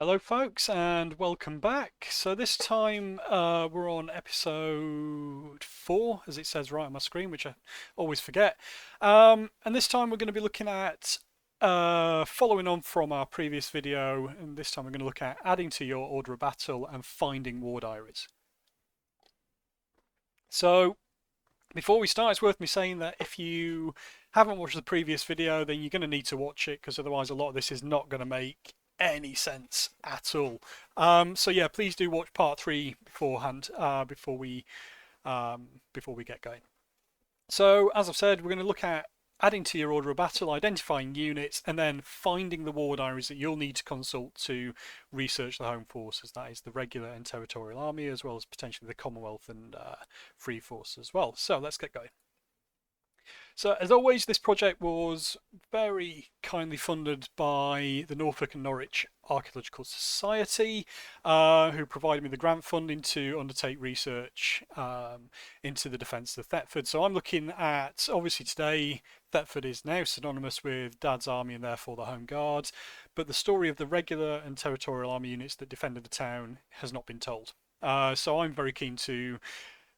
Hello folks and welcome back. So this time we're on episode 4 as it says right on my screen, which I always forget. And this time we're going to be looking at following on from our previous video, and this time we're going to look at adding to your order of battle and finding war diaries. So before we start, it's worth me saying that if you haven't watched the previous video, then you're going to need to watch it because otherwise a lot of this is not going to make any sense at all. So yeah, please do watch part 3 beforehand before we get going. So as I've said, we're going to look at adding to your order of battle, identifying units, and then finding the war diaries that you'll need to consult to research the Home Forces. That is the regular and territorial army, as well as potentially the Commonwealth and Free Force as well. So let's get going. So, as always, this project was very kindly funded by the Norfolk and Norwich Archaeological Society, who provided me the grant funding to undertake research into the defence of Thetford. So, I'm looking at, obviously, today, Thetford is now synonymous with Dad's Army and therefore the Home Guards, but the story of the regular and territorial army units that defended the town has not been told. So, I'm very keen to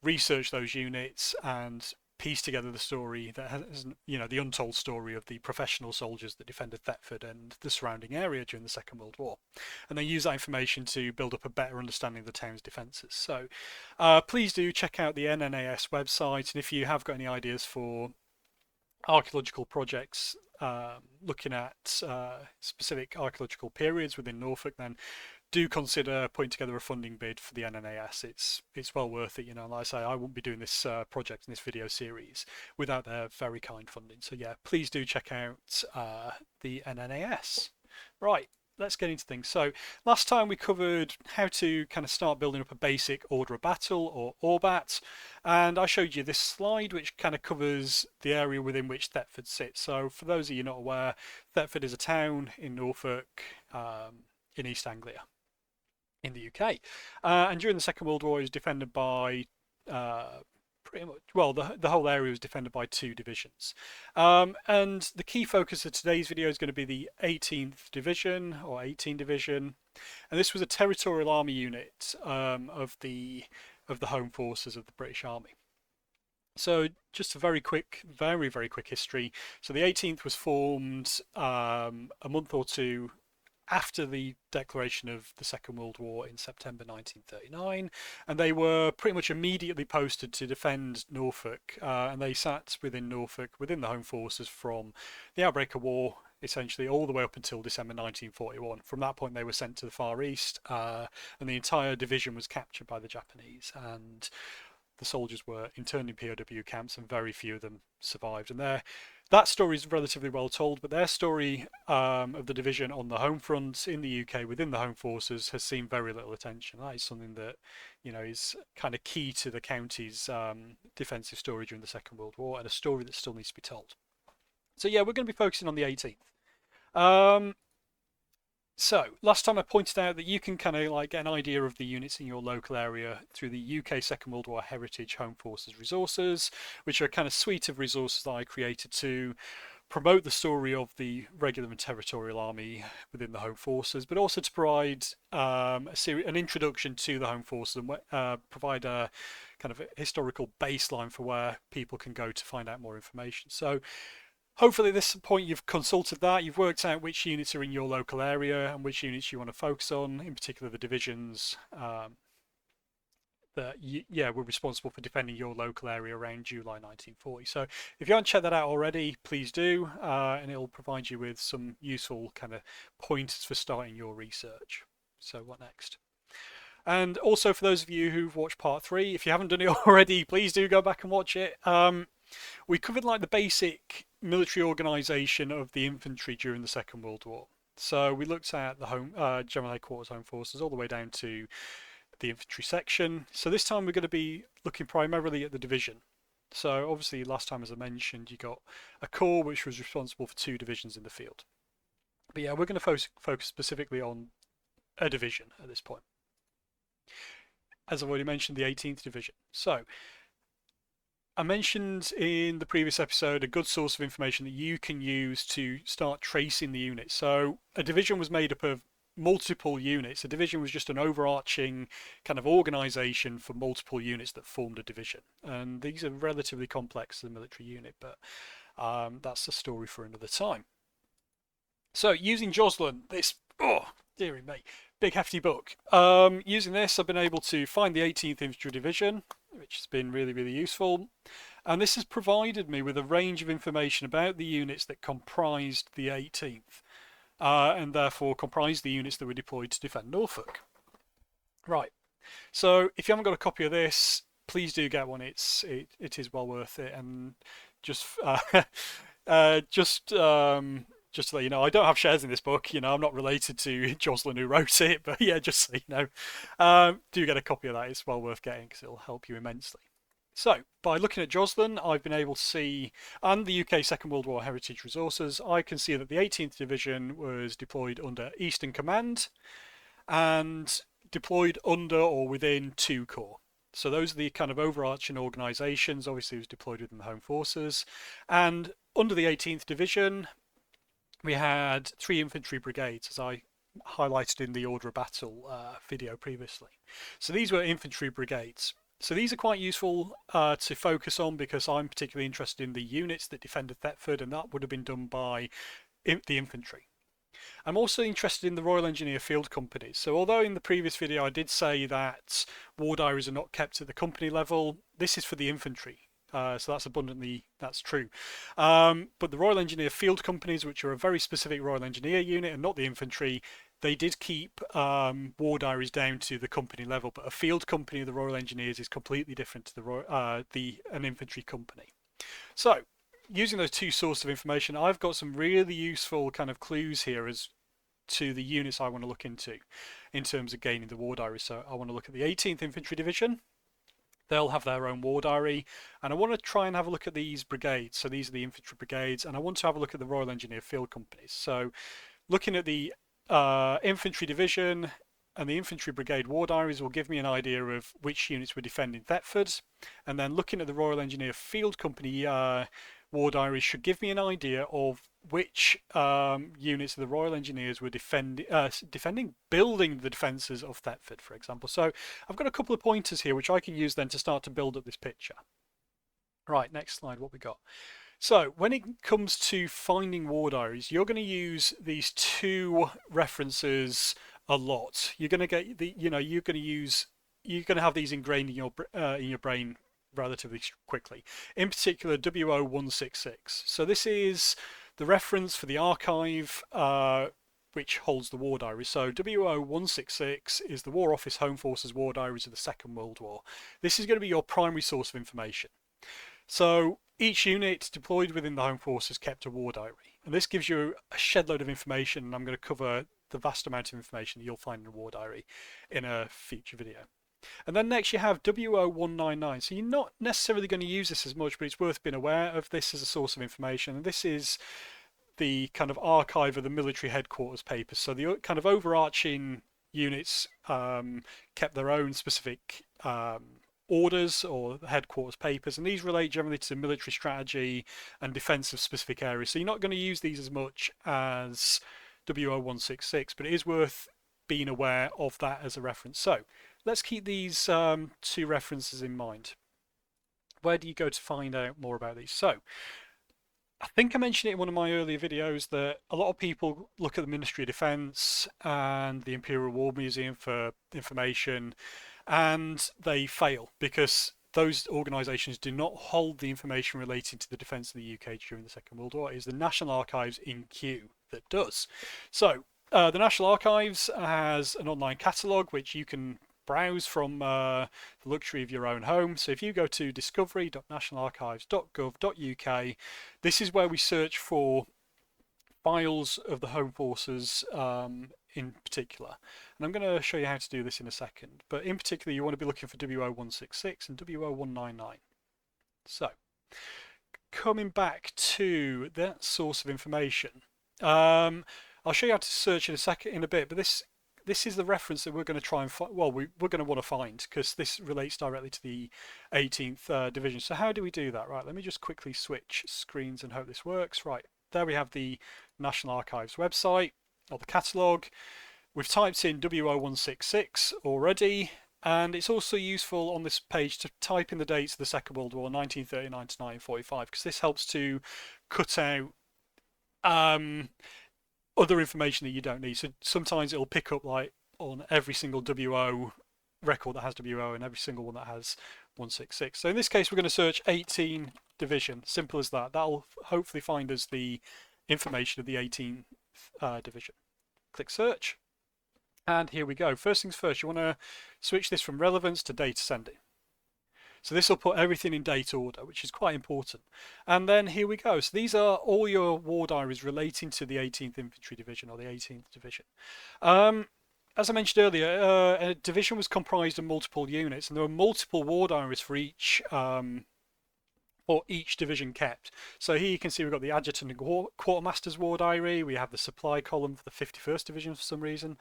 research those units and piece together the story that has, the untold story of the professional soldiers that defended Thetford and the surrounding area during the Second World War. And they use that information to build up a better understanding of the town's defences. So please do check out the NNAS website, and if you have got any ideas for archaeological projects looking at specific archaeological periods within Norfolk, then do consider putting together a funding bid for the NNAS. It's well worth it, Like I say, I wouldn't be doing this project in this video series without their very kind funding. So yeah, please do check out the NNAS. Right, let's get into things. So last time we covered how to kind of start building up a basic order of battle, or ORBAT, and I showed you this slide which kind of covers the area within which Thetford sits. So for those of you not aware, Thetford is a town in Norfolk, in East Anglia, in the UK. And during the Second World War, it was defended by pretty much, well, the whole area was defended by 2 divisions. And the key focus of today's video is going to be the 18th Division, or 18 Division. And this was a territorial army unit of the Home Forces of the British Army. So just a very quick, very quick history. So the 18th was formed a month or two after the declaration of the Second World War in September 1939, and they were pretty much immediately posted to defend Norfolk, and they sat within Norfolk, within the Home Forces from the outbreak of war, essentially all the way up until December 1941. From that point they were sent to the Far East, and the entire division was captured by the Japanese, and the soldiers were interned in POW camps, and very few of them survived. And that story is relatively well told, but their story of the division on the home front in the UK within the Home Forces has seen very little attention. That is something that is kind of key to the county's defensive story during the Second World War, and a story that still needs to be told. So yeah, we're going to be focusing on the 18th. So last time I pointed out that you can kind of like get an idea of the units in your local area through the UK Second World War Heritage Home Forces resources, which are a kind of suite of resources that I created to promote the story of the regular and territorial army within the Home Forces, but also to provide an introduction to the Home Forces, and provide a kind of a historical baseline for where people can go to find out more information. So hopefully at this point you've consulted that, you've worked out which units are in your local area and which units you want to focus on, in particular the divisions that were responsible for defending your local area around July 1940. So if you haven't checked that out already, please do, and it'll provide you with some useful kind of pointers for starting your research. So what next? And also for those of you who've watched part 3, if you haven't done it already, please do go back and watch it. We covered like the basic military organisation of the infantry during the Second World War. So we looked at the General Headquarters Home Forces all the way down to the infantry section. So this time we're going to be looking primarily at the division. So obviously last time, as I mentioned, you got a corps which was responsible for 2 divisions in the field. But yeah, we're going to focus specifically on a division at this point. As I've already mentioned, the 18th Division. So I mentioned in the previous episode a good source of information that you can use to start tracing the unit. So a division was made up of multiple units. A division was just an overarching kind of organisation for multiple units that formed a division. And these are relatively complex as a military unit, but that's a story for another time. So using Joslin, this, oh, dearie me, big hefty book. Using this, I've been able to find the 18th Infantry Division, which has been really, really useful. And this has provided me with a range of information about the units that comprised the 18th, and therefore comprised the units that were deployed to defend Norfolk. Right, so if you haven't got a copy of this, please do get one. It is well worth it. And just just to let you know, I don't have shares in this book. I'm not related to Joslin who wrote it, but yeah, just so you know, do get a copy of that. It's well worth getting because it'll help you immensely. So, by looking at Joslin, I've been able to see, and the UK Second World War Heritage Resources, I can see that the 18th Division was deployed under Eastern Command and deployed under or within 2 corps. So those are the kind of overarching organisations. Obviously, it was deployed within the Home Forces. And under the 18th Division, we had 3 infantry brigades, as I highlighted in the Order of Battle video previously. So these were infantry brigades. So these are quite useful to focus on because I'm particularly interested in the units that defended Thetford, and that would have been done by the infantry. I'm also interested in the Royal Engineer Field Companies. So although in the previous video I did say that war diaries are not kept at the company level, this is for the infantry. So that's true. But the Royal Engineer Field Companies, which are a very specific Royal Engineer unit and not the infantry, they did keep war diaries down to the company level, but a field company of the Royal Engineers is completely different to an infantry company. So, using those 2 sources of information, I've got some really useful kind of clues here as to the units I want to look into in terms of gaining the war diary. So I want to look at the 18th Infantry Division. They'll have their own war diary, and I want to try and have a look at these brigades. So these are the infantry brigades, and I want to have a look at the Royal Engineer Field Companies. So looking at the infantry division and the infantry brigade war diaries will give me an idea of which units were defending Thetford, and then looking at the Royal Engineer Field Company war diaries should give me an idea of which units of the Royal Engineers were building the defences of Thetford, for example. So I've got a couple of pointers here which I can use then to start to build up this picture. Right, next slide, what we got. So when it comes to finding war diaries, you're going to use these 2 references a lot. You're going to get you're going to have these ingrained in your brain relatively quickly. In particular, WO166. So this is the reference for the archive which holds the war diary. So WO166 is the War Office Home Forces War Diaries of the Second World War. This is going to be your primary source of information. So each unit deployed within the Home Forces kept a war diary, and this gives you a shed load of information, and I'm going to cover the vast amount of information that you'll find in a war diary in a future video. And then next you have WO199. So you're not necessarily going to use this as much, but it's worth being aware of this as a source of information. And this is the kind of archive of the military headquarters papers. So the kind of overarching units kept their own specific orders or headquarters papers, and these relate generally to military strategy and defence of specific areas. So you're not going to use these as much as WO166, but it is worth being aware of that as a reference. So let's keep these 2 references in mind. Where do you go to find out more about these? So I think I mentioned it in one of my earlier videos that a lot of people look at the Ministry of Defence and the Imperial War Museum for information, and they fail because those organisations do not hold the information relating to the defence of the UK during the Second World War. It is the National Archives in Kew that does. So the National Archives has an online catalogue which you can browse from the luxury of your own home. So if you go to discovery.nationalarchives.gov.uk, this is where we search for files of the Home Forces in particular. And I'm going to show you how to do this in a second. But in particular, you want to be looking for WO166 and WO199. So, coming back to that source of information, I'll show you how to search in a bit. But this is the reference that we're going to try and find. Well, we're going to want to find because this relates directly to the 18th Division. So how do we do that? Right, let me just quickly switch screens and hope this works. Right, there we have the National Archives website or the catalogue. We've typed in WO166 already, and it's also useful on this page to type in the dates of the Second World War, 1939 to 1945, because this helps to cut out other information that you don't need. So sometimes it'll pick up like on every single WO record that has WO and every single one that has 166. So in this case, we're going to search 18 Division. Simple as that. That'll hopefully find us the information of the 18th Division. Click search. And here we go. First things first, you want to switch this from relevance to data sending. So this will put everything in date order, which is quite important. And then here we go. So these are all your war diaries relating to the 18th Infantry Division or the 18th Division. As I mentioned earlier, a division was comprised of multiple units, and there were multiple war diaries for each division kept. So here you can see we've got the Adjutant and Quartermaster's War Diary. We have the supply column for the 51st Division for some reason.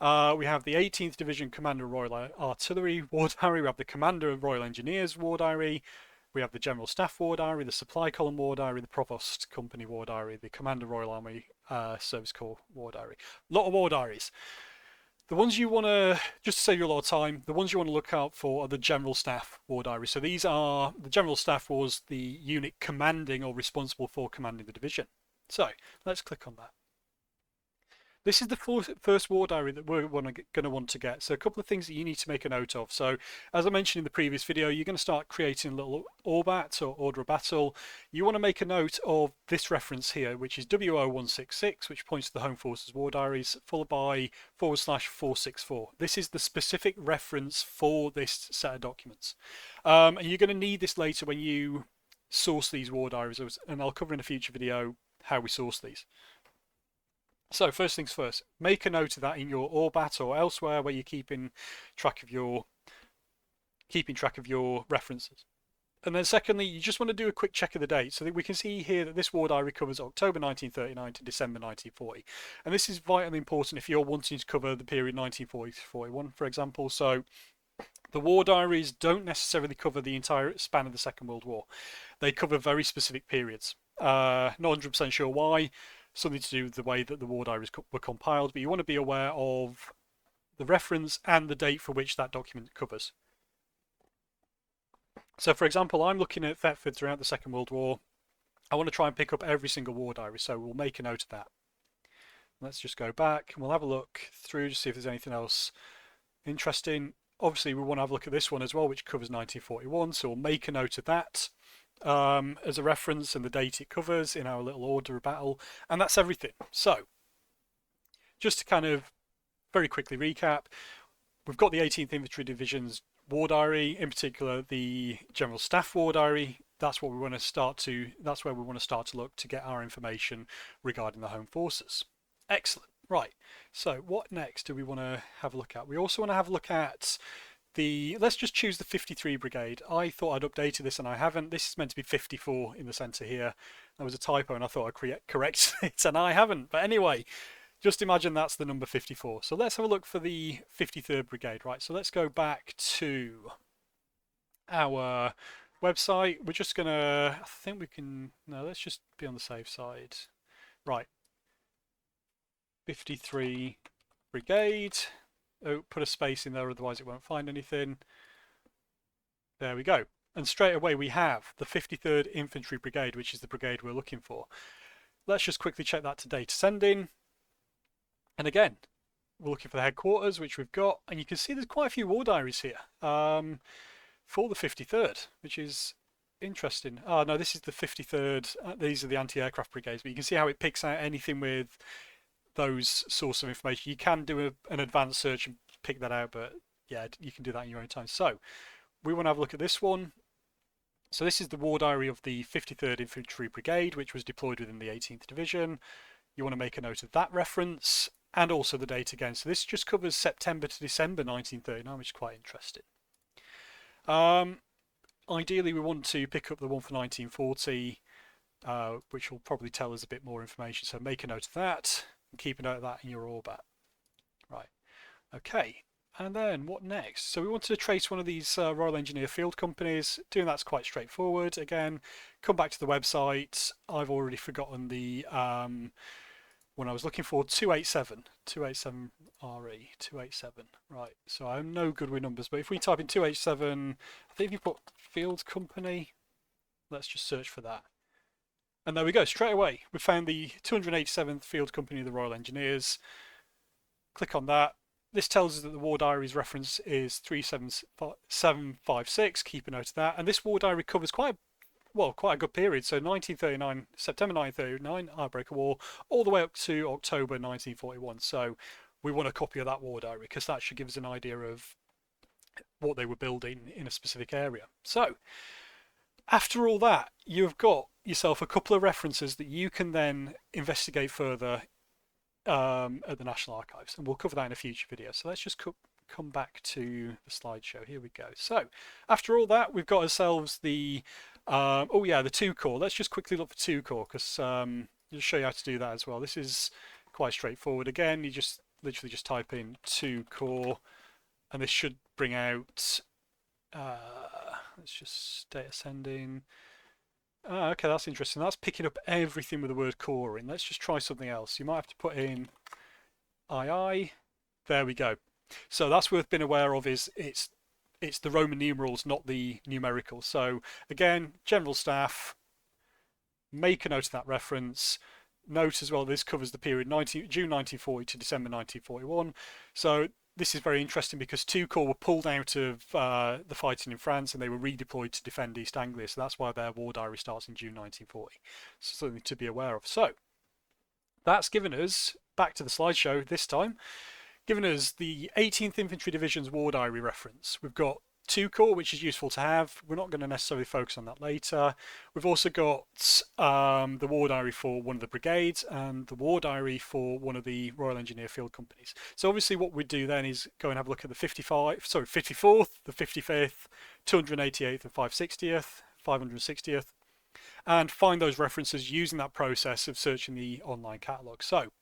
We have the 18th Division Commander Royal Artillery War Diary. We have the Commander of Royal Engineers War Diary. We have the General Staff War Diary, the Supply Column War Diary, the Provost Company War Diary, the Commander Royal Army Service Corps War Diary. A lot of war diaries. The ones you want to, just to save you a lot of time, the ones you want to look out for are the General Staff War Diary. So these are, the General Staff was the unit commanding or responsible for commanding the division. So let's click on that. This is the first war diary that we're going to want to get. So a couple of things that you need to make a note of. So as I mentioned in the previous video, you're going to start creating a little ORBAT or order of battle. You want to make a note of this reference here, which is WO166, which points to the Home Forces War Diaries, followed by /464. This is the specific reference for this set of documents. And you're going to need this later when you source these war diaries, and I'll cover in a future video how we source these. So first things first, make a note of that in your ORBAT or elsewhere where you're keeping track of your references. And then secondly, you just want to do a quick check of the date so that we can see here that this war diary covers October 1939 to December 1940. And this is vitally important if you're wanting to cover the period 1940 to 41, for example. So the war diaries don't necessarily cover the entire span of the Second World War. They cover very specific periods. Not 100% sure why. Something to do with the way that the war diaries were compiled, but you want to be aware of the reference and the date for which that document covers. So for example, I'm looking at Thetford throughout the Second World War. I want to try and pick up every single war diary, so we'll make a note of that. Let's just go back and we'll have a look through to see if there's anything else interesting. Obviously we want to have a look at this one as well, which covers 1941, so we'll make a note of that as a reference and the date it covers in our little order of battle, and that's everything. So just to kind of very quickly recap, we've got the 18th Infantry Division's War Diary, in particular the General Staff War Diary. That's what we want to start to, that's where we want to start to look to get our information regarding the Home Forces. Excellent. Right, so what next do we want to have a look at? We also want to have a look at let's just choose the 53 Brigade. I thought I'd updated this and I haven't. This is meant to be 54 in the centre here. There was a typo and I thought I'd correct it and I haven't. But anyway, just imagine that's the number 54. So let's have a look for the 53rd Brigade. Right, so let's go back to our website. We're just going to, I think we can, no, let's just be on the safe side. Right, 53 Brigade. Oh, put a space in there, otherwise it won't find anything. There we go. And straight away we have the 53rd Infantry Brigade, which is the brigade we're looking for. Let's just quickly check that to data sending. And again, we're looking for the headquarters, which we've got. And you can see there's quite a few war diaries here for the 53rd, which is interesting. Oh, no, this is the 53rd. These are the anti-aircraft brigades. But you can see how it picks out anything with those source of information. You can do an advanced search and pick that out, but yeah, you can do that in your own time. So we want to have a look at this one. So this is the war diary of the 53rd Infantry Brigade, which was deployed within the 18th Division. You want to make a note of that reference and also the date again. So this just covers September to December 1939, which is quite interesting. Ideally, we want to pick up the one for 1940, which will probably tell us a bit more information. So make a note of that. And keep a note of that in your ORBAT. Right, okay, and then what next? So we wanted to trace one of these Royal Engineer Field Companies. Doing that's quite straightforward. Again, come back to the website. I've already forgotten the when I was looking for 287 RE 287. Right, so I'm no good with numbers, but if we type in 287, I think if you put field company, let's just search for that. And there we go, straight away we found the 287th Field Company of the Royal Engineers. Click on that. This tells us that the War Diary's reference is 37756. Keep a note of that. And this War Diary covers quite a good period. So 1939, September 1939, outbreak of war, all the way up to October 1941. So we want a copy of that War Diary because that should give us an idea of what they were building in a specific area. So after all that, you've got yourself a couple of references that you can then investigate further at the National Archives, and we'll cover that in a future video. So let's just come back to the slideshow. Here we go. So after all that, we've got ourselves the the 2 core. Let's just quickly look for 2 core because I'll show you how to do that as well. This is quite straightforward. Again, you just literally just type in 2 core, and this should bring out. Let's just stay ascending. Okay, that's interesting. That's picking up everything with the word core in. Let's just try something else. You might have to put in II. There we go. So that's worth being aware of. Is it's the Roman numerals, not the numerical. So again, general staff, make a note of that reference. Note as well, this covers the period June 1940 to December 1941. So this is very interesting because 2 Corps were pulled out of the fighting in France and they were redeployed to defend East Anglia. So that's why their war diary starts in June 1940. So something to be aware of. So that's given us, back to the slideshow this time, given us the 18th Infantry Division's war diary reference. We've got 2 Corps, which is useful to have. We're not going to necessarily focus on that later. We've also got the war diary for one of the brigades and the war diary for one of the Royal Engineer Field Companies. So obviously what we do then is go and have a look at the 54th, the 55th, 288th and 560th, and find those references using that process of searching the online catalogue. So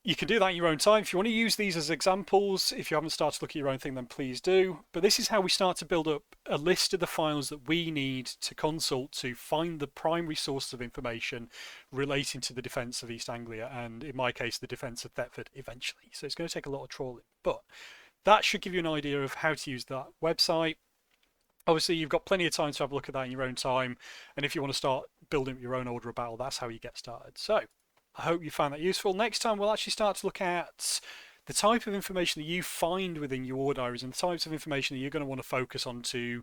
you can do that in your own time. If you want to use these as examples, if you haven't started to look at your own thing, then please do. But this is how we start to build up a list of the files that we need to consult to find the primary sources of information relating to the defence of East Anglia, and in my case, the defence of Thetford eventually. So it's going to take a lot of trawling. But that should give you an idea of how to use that website. Obviously, you've got plenty of time to have a look at that in your own time. And if you want to start building your own order of battle, that's how you get started. So I hope you found that useful. Next time we'll actually start to look at the type of information that you find within your war diaries and the types of information that you're going to want to focus on to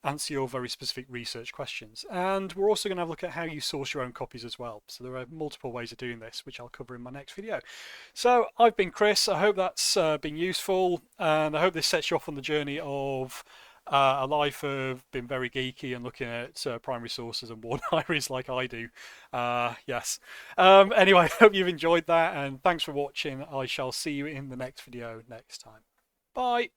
answer your very specific research questions. And we're also going to have a look at how you source your own copies as well. So there are multiple ways of doing this, which I'll cover in my next video. So I've been Chris. I hope that's been useful, and I hope this sets you off on the journey of a life of being very geeky and looking at primary sources and war diaries like I do. Yes. Anyway, I hope you've enjoyed that, and thanks for watching. I shall see you in the next video next time. Bye.